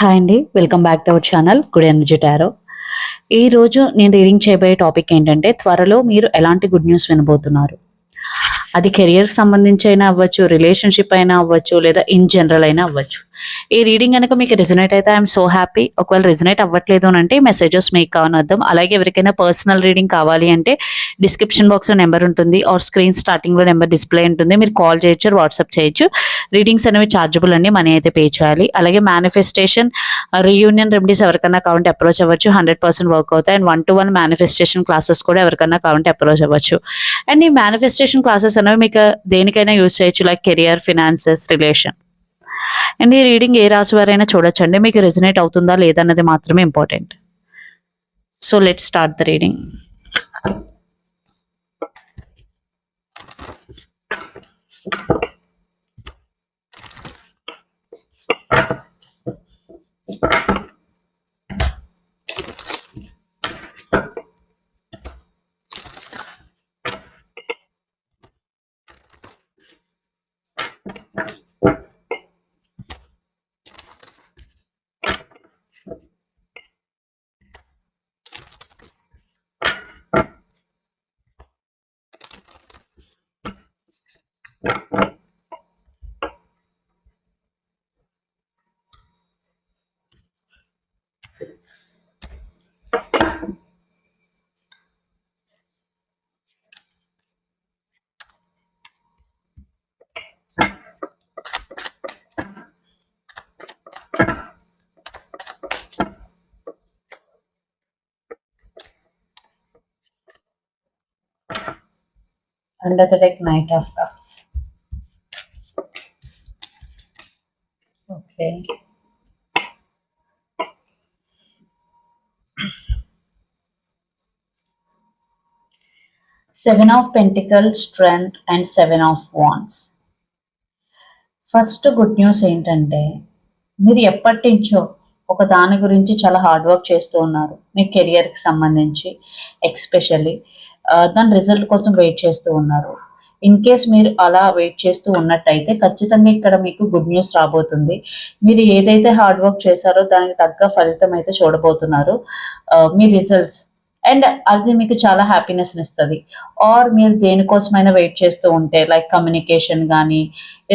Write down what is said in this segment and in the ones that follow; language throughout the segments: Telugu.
హాయ్ అండి, welcome back to our channel good energy tarot. ఈ రోజు నేను రీడింగ్ చేయబోయే టాపిక్ ఏంటంటే, త్వరలో మీరు ఎలాంటి గుడ్ న్యూస్ వినబోతున్నారు. అది కెరియర్కి సంబంధించి అయినా అవ్వచ్చు, రిలేషన్షిప్ అయినా అవ్వచ్చు, లేదా ఇన్ జనరల్ అయినా అవ్వచ్చు. ఈ రీడింగ్ కనుక మీకు రిజనేట్ అయితే ఐఎమ్ సో హ్యాపీ. ఒకవేళ రిజనేట్ అవ్వట్లేదు అని అంటే మెసేజెస్ మీకు కావని అర్థం. అలాగే ఎవరికైనా పర్సనల్ రీడింగ్ కావాలి అంటే డిస్క్రిప్షన్ బాక్స్లో నెంబర్ ఉంటుంది, ఆర్ స్క్రీన్ స్టార్టింగ్లో నెంబర్ డిస్ప్లే ఉంటుంది. మీరు కాల్ చేయొచ్చు, వాట్సాప్ చేయొచ్చు. రీడింగ్స్ అనేవి ఛార్జబుల్ అండి, మనీ అయితే పే చేయాలి. అలాగే మేనిఫెస్టేషన్, రీయూనియన్ రెమెడీస్ ఎవరికైనా కావాలంటే అప్రోచ్ అవ్వచ్చు, 100% వర్క్ అవుతాయి. అండ్ 1-to-1 మేనిఫెస్టేషన్ క్లాసెస్ కూడా ఎవరికైనా కావాలంటే అప్రోచ్ అవ్వచ్చు. అండ్ ఈ మేనిఫెస్టేషన్ క్లాసెస్ అనేవి మీకు దేనికైనా యూజ్ చేయొచ్చు, like career, finances, relation. And ఈ రీడింగ్ ఏ రాశి వారైనా చూడొచ్చండి, మీకు రెజనేట్ అవుతుందా లేదా అన్నది మాత్రమే important. So let's start the reading. Under the deck, Knight of Cups. Okay. Seven of Pentacles, Strength, and Seven of Wands. First good news ఏంటంటే, మీరు ఎప్పటి నుంచో ఒక దాని గురించి చాలా హార్డ్ వర్క్ చేస్తూ ఉన్నారు. మీ కెరియర్కి సంబంధించి ఎక్స్పెషల్లీ దాని రిజల్ట్ కోసం వెయిట్ చేస్తూ ఉన్నారు. ఇన్ కేస్ మీరు అలా వెయిట్ చేస్తూ ఉన్నట్టయితే ఖచ్చితంగా ఇక్కడ మీకు గుడ్ న్యూస్ రాబోతుంది. మీరు ఏదైతే హార్డ్ వర్క్ చేశారో దానికి తగ్గ ఫలితం అయితే చూడబోతున్నారు. మీ రిజల్ట్స్ అండ్ అది మీకు చాలా హ్యాపీనెస్ ఇస్తుంది. ఆర్ మీరు దేనికోసమైనా వెయిట్ చేస్తూ ఉంటే, లైక్ కమ్యూనికేషన్ కానీ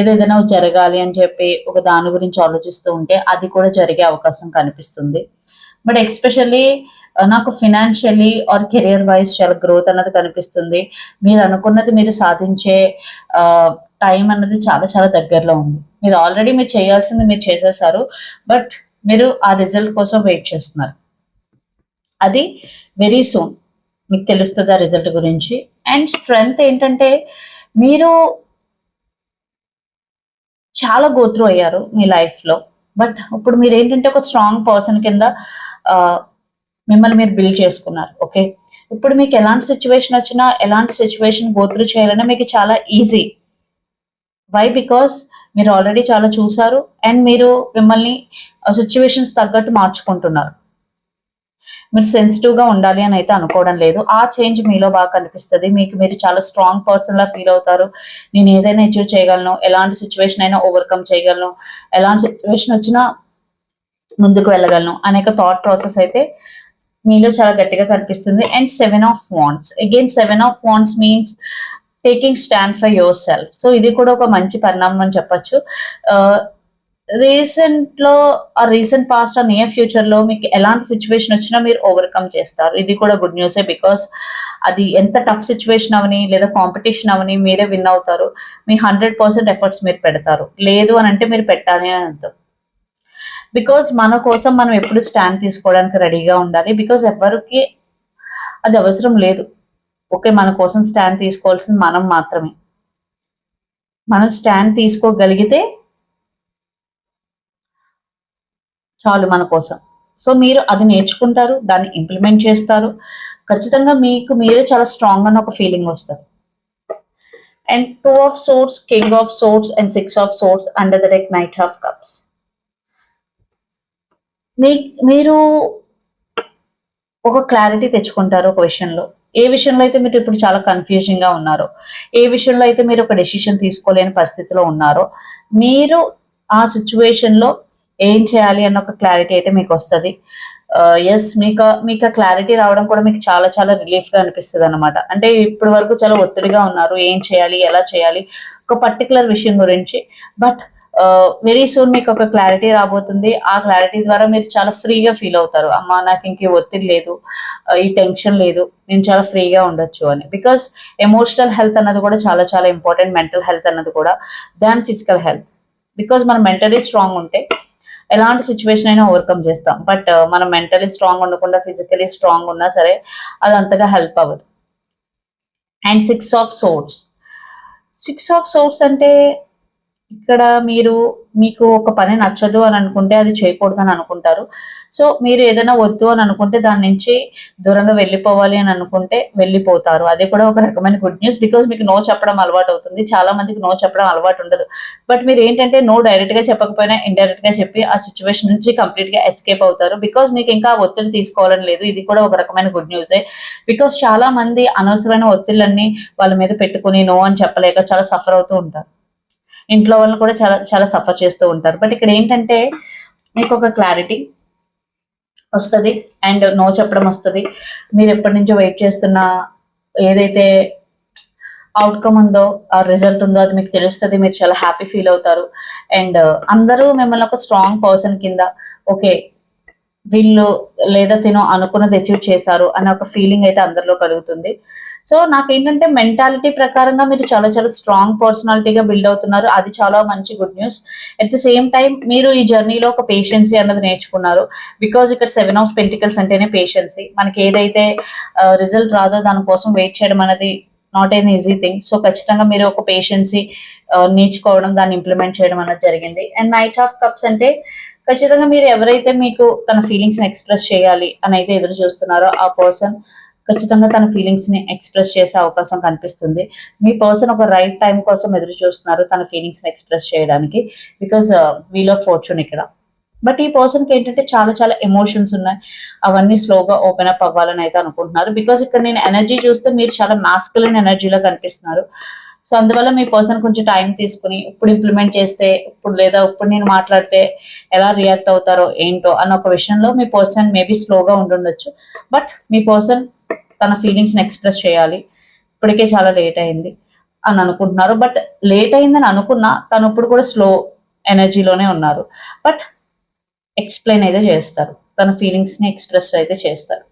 ఏదైనా జరగాలి అని చెప్పి ఒక దాని గురించి ఆలోచిస్తూ ఉంటే అది కూడా జరిగే అవకాశం కనిపిస్తుంది. బట్ ఎక్స్పెషల్లీ నాకు ఫినాన్షియల్లీ ఆర్ కెరియర్ వైజ్ చాలా గ్రోత్ అన్నది కనిపిస్తుంది. మీరు అనుకున్నది మీరు సాధించే టైం అన్నది చాలా చాలా దగ్గరలో ఉంది. మీరు ఆల్రెడీ మీరు చేయాల్సింది మీరు చేసేసారు, బట్ మీరు ఆ రిజల్ట్ కోసం వెయిట్ చేస్తున్నారు. అది వెరీ సూన్ మీకు తెలుస్తుంది ఆ రిజల్ట్ గురించి. అండ్ స్ట్రెంగ్త్ ఏంటంటే, మీరు చాలా గోత్రూ అయ్యారు మీ లైఫ్లో, బట్ ఇప్పుడు మీరు ఏంటంటే ఒక స్ట్రాంగ్ పర్సన్ కింద మిమ్మల్ని మీరు బిల్డ్ చేసుకున్నారు. ఓకే, ఇప్పుడు మీకు ఎలాంటి సిచ్యువేషన్ వచ్చినా, ఎలాంటి సిచ్యువేషన్ గోత్రూ చేయాలన్నా మీకు చాలా ఈజీ. వై? బికాస్ మీరు ఆల్రెడీ చాలా చూసారు అండ్ మీరు మిమ్మల్ని సిచ్యువేషన్స్ తగ్గట్టు మార్చుకుంటున్నారు. మీరు సెన్సిటివ్ గా ఉండాలి అని అయితే అనుకోవడం లేదు. ఆ చేంజ్ మీలో బాగా కనిపిస్తుంది. మీకు మీరు చాలా స్ట్రాంగ్ పర్సన్ లా ఫీల్ అవుతారు. నేను ఏదైనా అచీవ్ చేయగలను, ఎలాంటి సిచ్యువేషన్ అయినా ఓవర్కమ్ చేయగలను, ఎలాంటి సిచ్యువేషన్ వచ్చినా ముందుకు వెళ్ళగలను అనేక థాట్ ప్రాసెస్ అయితే మీలో చాలా గట్టిగా కనిపిస్తుంది. And 7 of Wands, again 7 of Wands means taking stand for your self. So ఇది కూడా ఒక మంచి పరిణామం అని చెప్పొచ్చు. రీసెంట్ పాస్ట్ ఆ నియర్ ఫ్యూచర్ లో మీకు ఎలాంటి సిచ్యువేషన్ వచ్చినా మీరు ఓవర్కమ్ చేస్తారు. ఇది కూడా గుడ్ న్యూసే. బికాస్ అది ఎంత టఫ్ సిచ్యువేషన్ అవని లేదా కాంపిటీషన్ అవని మీరే విన్ అవుతారు. మీ 100% ఎఫర్ట్స్ మీరు పెడతారు. లేదు అని అంటే మీరు పెట్టాలి అని అర్థం. బికాజ్ మన కోసం మనం ఎప్పుడు స్టాండ్ తీసుకోవడానికి రెడీగా ఉండాలి. బికాజ్ ఎవరికి అది అవసరం లేదు. ఓకే, మన కోసం స్టాండ్ తీసుకోవాల్సింది మనం మాత్రమే. మనం స్టాండ్ తీసుకోగలిగితే చాలు మన కోసం. సో మీరు అది నేర్చుకుంటారు, దాన్ని ఇంప్లిమెంట్ చేస్తారు. ఖచ్చితంగా మీకు మీరే చాలా స్ట్రాంగ్ అని ఒక ఫీలింగ్ వస్తుంది. And 2 of Swords, King of Swords, and 6 of Swords under the deck, Knight of Cups. మీరు ఒక క్లారిటీ తెచ్చుకుంటారు ఒక విషయంలో. ఏ విషయంలో అయితే మీరు ఇప్పుడు చాలా కన్ఫ్యూజింగ్ గా ఉన్నారో, ఏ విషయంలో అయితే మీరు ఒక డెసిషన్ తీసుకోలేని పరిస్థితిలో ఉన్నారో, మీరు ఆ సిచ్యువేషన్ లో ఏం చేయాలి అన్న ఒక క్లారిటీ అయితే మీకు వస్తుంది. ఎస్, మీకు క్లారిటీ రావడం కూడా మీకు చాలా చాలా రిలీఫ్ గా అనిపిస్తుంది అనమాట. అంటే ఇప్పటి వరకు చాలా ఒత్తిడిగా ఉన్నారు, ఏం చేయాలి, ఎలా చేయాలి, ఒక పర్టికులర్ విషయం గురించి. బట్ వెరీ సూన్ మీకు ఒక క్లారిటీ రాబోతుంది. ఆ క్లారిటీ ద్వారా మీరు చాలా ఫ్రీగా ఫీల్ అవుతారు. అమ్మా, నాకు ఇంక ఒత్తిడి లేదు, ఈ టెన్షన్ లేదు, నేను చాలా ఫ్రీగా ఉండొచ్చు అని. బికాస్ ఎమోషనల్ హెల్త్ అన్నది కూడా చాలా చాలా ఇంపార్టెంట్, మెంటల్ హెల్త్ అన్నది కూడా, దాన్ ఫిజికల్ హెల్త్. బికాస్ మనం మెంటలీ స్ట్రాంగ్ ఉంటే ఎలాంటి సిచ్యువేషన్ అయినా ఓవర్కమ్ చేస్తాం. బట్ మనం మెంటలీ స్ట్రాంగ్ ఉండకుండా ఫిజికలీ స్ట్రాంగ్ ఉన్నా సరే అది అంతగా హెల్ప్ అవ్వదు. అండ్ 6 ఆఫ్ సోర్స్ అంటే ఇక్కడ మీకు ఒక పని నచ్చదు అని అనుకుంటే అది చేయకూడదు అని అనుకుంటారు. సో మీరు ఏదైనా వద్దు అని అనుకుంటే దాని నుంచి దూరంగా వెళ్ళిపోవాలి అని అనుకుంటే వెళ్ళిపోతారు. అది కూడా ఒక రకమైన గుడ్ న్యూస్. బికాస్ మీకు నో చెప్పడం అలవాటు అవుతుంది. చాలా మందికి నో చెప్పడం అలవాటు ఉండదు. బట్ మీరు ఏంటంటే నో డైరెక్ట్ గా చెప్పకపోయినా ఇండైరెక్ట్ గా చెప్పి ఆ సిచ్యువేషన్ నుంచి కంప్లీట్ గా ఎస్కేప్ అవుతారు. బికాస్ మీకు ఇంకా ఒత్తిడి తీసుకోవాలని లేదు. ఇది కూడా ఒక రకమైన గుడ్ న్యూసే. బికాస్ చాలా మంది అనవసరమైన ఒత్తిళ్ళన్నీ వాళ్ళ మీద పెట్టుకుని నో అని చెప్పలేక చాలా సఫర్ అవుతూ ఉంటారు. ఇంట్లో వాళ్ళని కూడా చాలా చాలా సఫర్ చేస్తూ ఉంటారు. బట్ ఇక్కడ ఏంటంటే మీకు ఒక క్లారిటీ వస్తుంది అండ్ నో చెప్పడం వస్తుంది. మీరు ఎప్పటి నుంచో వెయిట్ చేస్తున్న ఏదైతే అవుట్కమ్ ఉందో, ఆ రిజల్ట్ ఉందో అది మీకు తెలుస్తుంది. మీరు చాలా హ్యాపీ ఫీల్ అవుతారు. అండ్ అందరూ మిమ్మల్ని ఒక స్ట్రాంగ్ పర్సన్ కింద, ఓకే వీళ్ళు లేదా తిను అనుకున్నది అచీవ్ చేశారు అనే ఒక ఫీలింగ్ అయితే అందరిలో కలుగుతుంది. సో నాకేంటంటే మెంటాలిటీ ప్రకారంగా మీరు చాలా చాలా స్ట్రాంగ్ పర్సనాలిటీగా బిల్డ్ అవుతున్నారు. అది చాలా మంచి good news. At the same time మీరు ఈ జర్నీలో ఒక పేషెన్సీ అన్నది నేర్చుకున్నారు. బికాజ్ ఇక్కడ 7 ఆఫ్ పెంటికల్స్ అంటేనే పేషెన్సీ. మనకి ఏదైతే రిజల్ట్ రాదో దానికోసం వెయిట్ చేయడం అనేది not an easy thing. So ఖచ్చితంగా మీరు ఒక పేషెన్సీ నేర్చుకోవడం, దాన్ని ఇంప్లిమెంట్ చేయడం అనేది జరిగింది. అండ్ నైట్ ఆఫ్ కప్స్ అంటే ఖచ్చితంగా మీరు ఎవరైతే మీకు తన ఫీలింగ్స్ ని ఎక్స్ప్రెస్ చేయాలి అని అయితే ఎదురు చూస్తున్నారో ఆ పర్సన్ ఖచ్చితంగా తన ఫీలింగ్స్ ని ఎక్స్ప్రెస్ చేసే అవకాశం కనిపిస్తుంది. మీ పర్సన్ ఒక రైట్ టైం కోసం ఎదురు చూస్తున్నారు తన ఫీలింగ్స్ ని ఎక్స్ప్రెస్ చేయడానికి. బికాజ్ వీల్ ఆఫ్ ఫార్చ్యూన్ ఇక్కడ. బట్ ఈ పర్సన్ కి ఏంటంటే చాలా చాలా ఎమోషన్స్ ఉన్నాయి. అవన్నీ స్లోగా ఓపెన్ అప్ అవ్వాలని అయితే అనుకుంటున్నారు. బికాజ్ ఇక్కడ నేను ఎనర్జీ చూస్తే మీరు చాలా మాస్కులిన్ ఎనర్జీలో కనిపిస్తున్నారు. సో అందువల్ల మీ పర్సన్ కొంచెం టైం తీసుకుని ఇప్పుడు ఇంప్లిమెంట్ చేస్తే, ఇప్పుడు నేను మాట్లాడితే ఎలా రియాక్ట్ అవుతారో ఏంటో అన్న ఒక విషయంలో మీ పర్సన్ మేబీ స్లోగా ఉండుండొచ్చు. బట్ మీ పర్సన్ తన ఫీలింగ్స్ ని ఎక్స్ప్రెస్ చేయాలి, ఇప్పటికే చాలా లేట్ అయింది అని అనుకుంటున్నారు. బట్ లేట్ అయిందని అనుకున్నా తను ఇప్పుడు కూడా స్లో ఎనర్జీలోనే ఉన్నారు. బట్ ఎక్స్ప్లెయిన్ అయితే చేస్తారు, తన ఫీలింగ్స్ ని ఎక్స్ప్రెస్ అయితే చేస్తారు.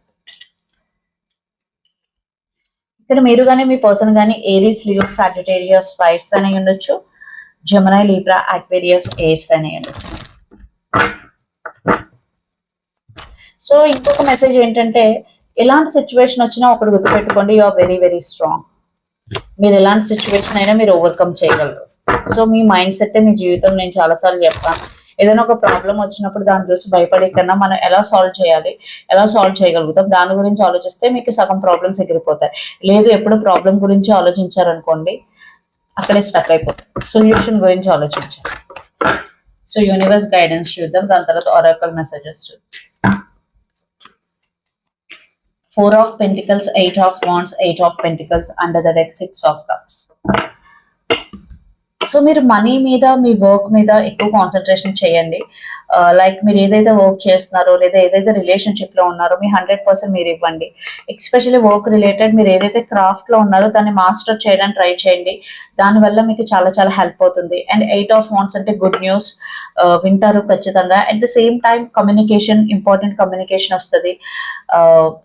ఇక్కడ మీరు కానీ మీ పర్సన్ కానీ ఏరీస్, లియో, సాజిటేరియస్, ఫైర్స్ అని ఉండొచ్చు. జెమిని, లిబ్రా, అక్వేరియస్, ఎయిర్స్ అని ఉండొచ్చు. సో ఇంకొక మెసేజ్ ఏంటంటే ఎలాంటి సిచ్యువేషన్ వచ్చినా ఒకటి గుర్తుపెట్టుకోండి, you are very very strong. మీరు ఎలాంటి సిచ్యువేషన్ అయినా మీరు ఓవర్కమ్ చేయగలరు. సో మీ మైండ్ సెట్ మీ జీవితం, నేను చాలాసార్లు చెప్పాను. ఏదైనా ఒక ప్రాబ్లం వచ్చినప్పుడు దాని చూసి భయపడే కన్నా మనం ఎలా సాల్వ్ చేయాలి, ఎలా సాల్వ్ చేయగలుగుతాం దాని గురించి ఆలోచిస్తే మీకు సగం ప్రాబ్లమ్స్ ఎగిరిపోతాయి. లేదు ఎప్పుడు ప్రాబ్లం గురించి ఆలోచించారనుకోండి అక్కడే స్టక్ అయిపోతాయి. సొల్యూషన్ గురించి ఆలోచించాలి. సో యూనివర్స్ గైడెన్స్ చూద్దాం, దాని తర్వాత ఒరాకల్ మెసేజెస్ చూద్దాం. 4 of Pentacles, 8 of Wands, 8 of Pentacles, under the deck 6 of Cups. So మీరు మనీ మీద, మీ వర్క్ మీద ఎక్కువ కాన్సన్ట్రేషన్ చేయండి. లైక్ మీరు ఏదైతే వర్క్ చేస్తున్నారో లేదా ఏదైతే రిలేషన్షిప్ లో ఉన్నారో మీ 100% మీరు ఇవ్వండి. ఎస్పెషల్లీ వర్క్ రిలేటెడ్ మీరు ఏదైతే క్రాఫ్ట్ లో ఉన్నారో దాన్ని మాస్టర్ చేయడానికి ట్రై చేయండి. దానివల్ల మీకు చాలా చాలా హెల్ప్ అవుతుంది. అండ్ 8 ఆఫ్ వాండ్స్ అంటే గుడ్ న్యూస్, వింటారు ఖచ్చితంగా. At the same time communication, important communication వస్తుంది,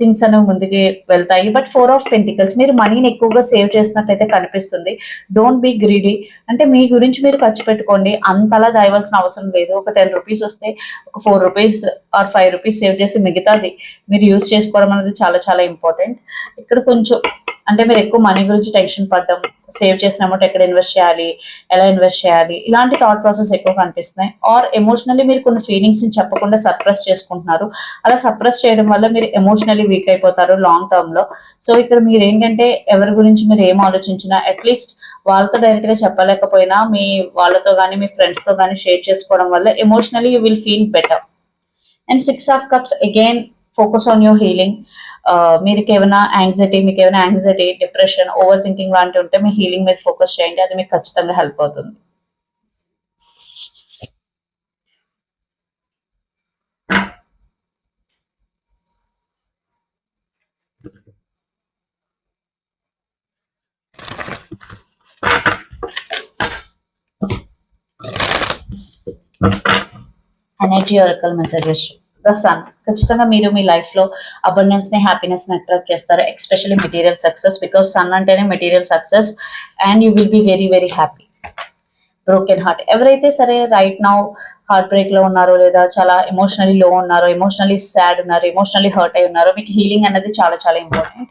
థింగ్స్ అనేవి ముందుకి వెళ్తాయి. బట్ 4 ఆఫ్ పెంటికల్స్ మీరు మనీని ఎక్కువగా సేవ్ చేసినట్టయితే కనిపిస్తుంది. డోంట్ బీ గ్రీడీ, అంటే మీ గురించి మీరు ఖర్చు పెట్టుకోండి, అంతలా దాయవలసిన అవసరం లేదు. ఒక 10 రూపీస్ వస్తే ఒక 4 రూపీస్ ఆర్ 5 రూపీస్ సేవ్ చేసి మిగతాది మీరు యూజ్ చేసుకోవడం అనేది చాలా చాలా ఇంపార్టెంట్. ఇక్కడ కొంచెం అంటే మీరు ఎక్కువ మనీ గురించి టెన్షన్ పడ్డం, సేవ్ చేసిన అమౌంట్ ఎక్కడ ఇన్వెస్ట్ చేయాలి, ఎలా ఇన్వెస్ట్ చేయాలి, ఇలాంటి థాట్ ప్రాసెస్ ఎక్కువ కనిపిస్తున్నాయి. ఆర్ ఎమోషనల్లీ మీరు కొన్ని ఫీలింగ్స్ ని చెప్పకుండా సప్రెస్ చేసుకుంటున్నారు. అలా సప్రెస్ చేయడం వల్ల మీరు ఎమోషనల్లీ వీక్ అయిపోతారు లాంగ్ టర్మ్ లో. సో ఇక్కడ మీరు ఏంటంటే ఎవరి గురించి మీరు ఏం ఆలోచించినా అట్లీస్ట్ వాళ్ళతో డైరెక్ట్ గా చెప్పలేకపోయినా మీ వాళ్ళతో కానీ మీ ఫ్రెండ్స్ తో కానీ షేర్ చేసుకోవడం వల్ల emotionally you will feel better. And 6 of cups again focus on your healing. మీకు ఏమైనా యాంగ్జైటీ, డిప్రెషన్, ఓవర్ థింకింగ్ లాంటివి ఉంటే మీ హీలింగ్ మీద ఫోకస్ చేయండి, అది మీకు ఖచ్చితంగా హెల్ప్ అవుతుంది. Energy oracle messages. The sun ఖచ్చితంగా మీరు మీ లైఫ్ లో అబండెన్స్ ని హ్యాపీనెస్ ని అట్రాక్ట్ చేస్తారు, especially material success, because sun అంటేనే material success. And you will be very very happy. Broken heart ఎవరైతే సరే రైట్ నౌ హార్ట్ బ్రేక్ లో ఉన్నారో, లేదా చాలా ఎమోషనలీ లో ఉన్నారో, ఎమోషనలీ సాడ్ ఉన్నారో, ఎమోషనలీ హర్ట్ అయి ఉన్నారో, మీకు హీలింగ్ అనేది చాలా చాలా important.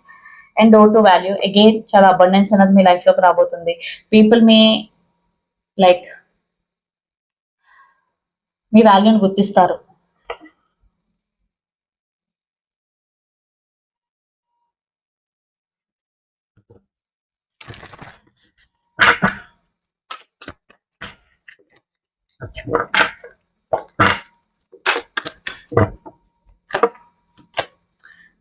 And door to value again, చాలా అబండెన్స్ అనేది మీ లైఫ్ లోకి రాబోతుంది. పీపుల్ మీ లైక్ మీ వాల్యూని గుర్తిస్తారు.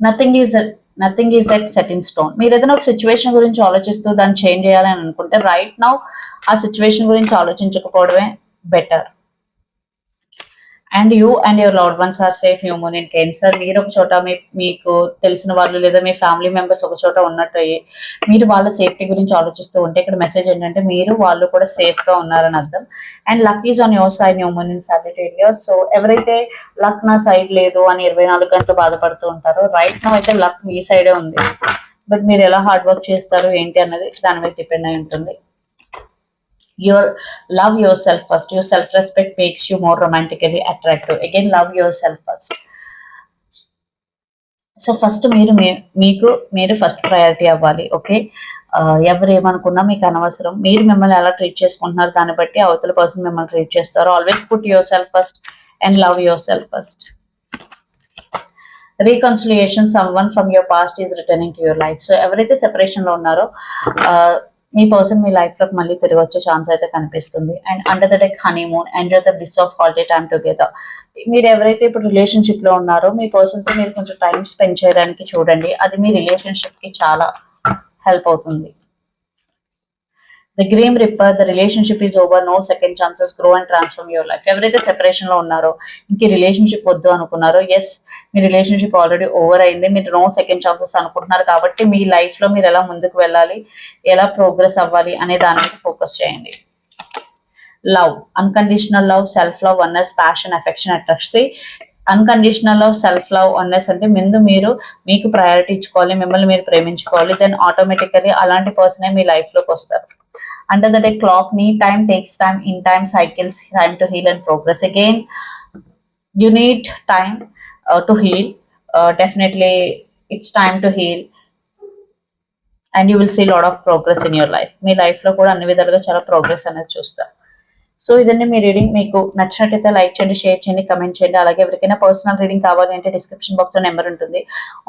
Nothing is nothing is at set in stone. మీరు ఏదైనా ఒక సిచ్యువేషన్ గురించి ఆలోచిస్తూ దాన్ని చేంజ్ చేయాలని అనుకుంటే రైట్ నౌ ఆ సిచ్యువేషన్ గురించి ఆలోచించకపోవడమే better. And you and your loved ones are safe. Human in cancer, మీరు ఒక చోట మీకు తెలిసిన వాళ్ళు లేదా మీ ఫ్యామిలీ మెంబర్స్ ఒక చోట ఉన్నట్టు మీరు వాళ్ళ సేఫ్టీ గురించి ఆలోచిస్తూ ఉంటే ఇక్కడ మెసేజ్ ఏంటంటే మీరు వాళ్ళు కూడా సేఫ్ గా ఉన్నారని అర్థం. And luck is on your side human in Sagittarius. So ఎవరైతే లక్ నా సైడ్ లేదు అని 24 గంటలు బాధపడుతూ ఉంటారో రైట్ నౌ అయితే లక్ మీ సైడే ఉంది. బట్ మీరు ఎలా హార్డ్ వర్క్ చేస్తారు ఏంటి అన్నది దాని మీద డిపెండ్ అయి ఉంటుంది. Your love yourself first. Your self respect makes you more romantically attractive. Again, love yourself first. So first మీరు ఫస్ట్ ప్రయారిటీ అవ్వాలి. ఓకే, ఎవరు ఏమనుకున్నా మీకు అనవసరం. మీరు మిమ్మల్ని ఎలా ట్రీట్ చేసుకుంటున్నారు దాన్ని బట్టి అవతల పర్సన్ మిమ్మల్ని ట్రీట్ చేస్తారు. Always put your self first and love your self first. Reconciliation, some one from your past is returning to your life. So ఎవరైతే సెపరేషన్ లో ఉన్నారో మీ పర్సన్ మీ లైఫ్ లోకి మళ్ళీ తిరిగి వచ్చే ఛాన్స్ అయితే కనిపిస్తుంది. And under the deck honeymoon, enjoy the bliss of holiday time together. మీరు ఎవరైతే ఇప్పుడు రిలేషన్షిప్ లో ఉన్నారో మీ పర్సన్ తో మీరు కొంచెం టైం స్పెండ్ చేయడానికి చూడండి. అది మీ రిలేషన్షిప్ కి చాలా హెల్ప్ అవుతుంది. The grim reaper, the relationship is over, no second chances, grow and transform your life. ఎవరైతే సెపరేషన్ లో ఉన్నారో ఇంక రిలేషన్షిప్ వద్దు అనుకున్నారో, ఎస్ మీ రిలేషన్షిప్ ఆల్రెడీ ఓవర్ అయింది, మీరు నో సెకండ్ ఛాన్సెస్ అనుకుంటున్నారు. కాబట్టి మీ లైఫ్ లో మీరు ఎలా ముందుకు వెళ్ళాలి, ఎలా ప్రోగ్రెస్ అవ్వాలి అనే దాని మీద ఫోకస్ చేయండి. Love, unconditional love, self love, oneness, passion, affection, attraction. Unconditional love, self love, oneness అంటే మీరు మీకు ప్రయారిటీ ఇచ్చుకోవాలి, మిమ్మల్ని మీరు ప్రేమించుకోవాలి. దెన్ ఆటోమేటికలీ అలాంటి పర్సనే మీ లైఫ్ లోకి వస్తారు. Under the day clock, need time, takes time, in time cycles, time to heal and progress. Again, you need time to heal. Definitely it's time to heal and you will see a lot of progress in your life. Me life లో కూడా అన్ని విధాలుగా చాలా ప్రోగ్రెస్ అనేది చూస్తారు. సో ఇదండి మీ రీడింగ్. మీకు నచ్చినట్టయితే లైక్ చేయండి, షేర్ చేయండి, కమెంట్ చేయండి. అలాగే ఎవరికైనా పర్సనల్ రీడింగ్ కావాలి అంటే డిస్క్రిప్షన్ బాక్స్ లో నెంబర్ ఉంటుంది,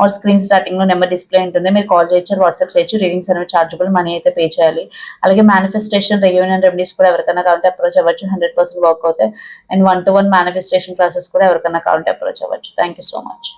ఆర్ స్క్రీన్ స్టార్టింగ్ లో నెంబర్ డిస్ప్లే ఉంటుంది. మీరు కాల్ చేయొచ్చు, వాట్సాప్ చేయొచ్చు. రీడింగ్స్ అనేవి చార్జబుల్, మనీ అయితే పే చేయాలి. అలాగే మేనిఫెస్టేషన్, రియూనియన్ రెమెడీస్ కూడా ఎవరికైనా కావాలంటే అప్రోచ్ అవ్వచ్చు, 100% వర్క్ అవుతాయి. అండ్ 1-to-1 మేనిఫెస్టేషన్ క్లాసెస్ కూడా ఎవరికైనా కావాలంటే అప్రోచ్ అవ్వచ్చు. Thank you so much.